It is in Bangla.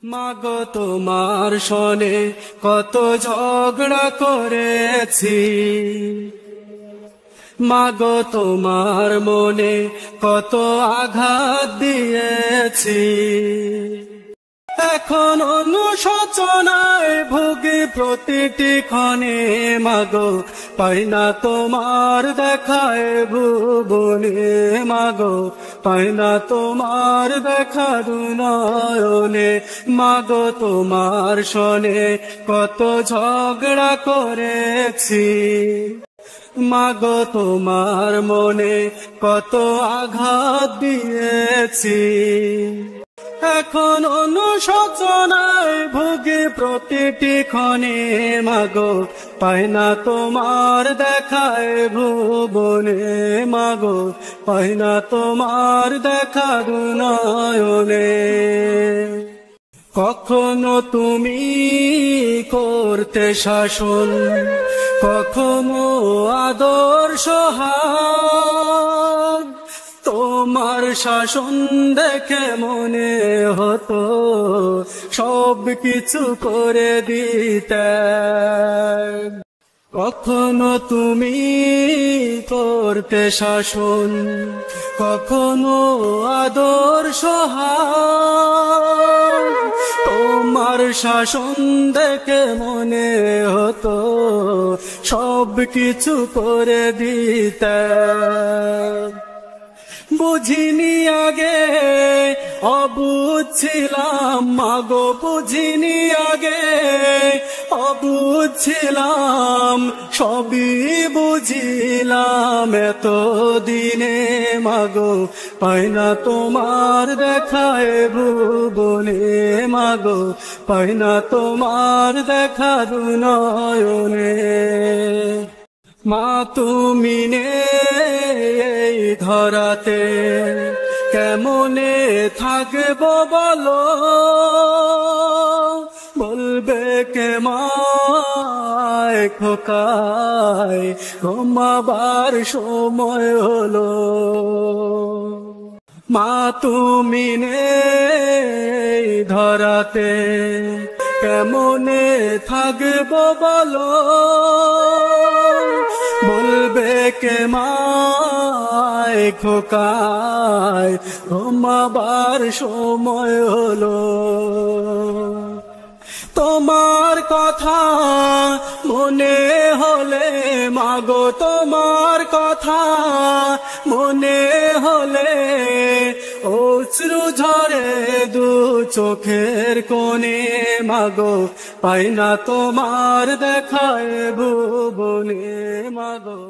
মাগো তোমার সনে কত ঝগড়া করেছি, মাগো তোমার মনে কত আঘাত দিয়েছি। এখন অনুশোচনায় ভুগি প্রতিটি ক্ষণে, মাগো পাই না তোমার দেখায় ভুবনে, মাগো পাই না তোমার দেখা দুনয়নে। মাগো তোমার সনে কত ঝগড়া করেছি, মাগো তোমার মনে কত আঘাত দিয়েছি। এখন অনুশোচনায় ভুগি প্রতিটি ক্ষণে, মাগো পাই না তোমার দেখায় ভুবনে, মাগো পাই না তোমার দেখা দুনয়নে। কখনো তুমি করতে শাসন, কখনো আদর্শ হাত, তোমার শাসন দেখে মনে হতো সব কিছু করে দিতে। কখনো তুমি করতে শাসন, কখনো আদর্শ হাত, তোমার শাসন দেখে মনে হতো সব কিছু করে দিতে। বুঝিনি আগে অবুঝ ছিলাম, মাগো বুঝিনি আগে অবুঝ ছিলাম, সবই বুঝিলাম এত দিনে। মাগো পাই না তোমার দেখায় ভুবনে, মাগো পাই না তোমার দেখা দুনয়নে। মা তুমি নেই ধরাতে কেমনে থাকবো বলো, বলবে কে মায় খোকায় ঘুমাবার সময় হলো। মা তুমি নেই ধরাতে কেমনে থাকবো বলো, বলবে কে মায় খোকায় ঘুমাবার সময় হলো। তোমার কথা মনে হলে, মাগো তোমার কথা মনে হলে অশ্রু ঝরে দু চোখের কোণে। মাগো পাই না তোমার দেখায় ভুবনে, মাগো।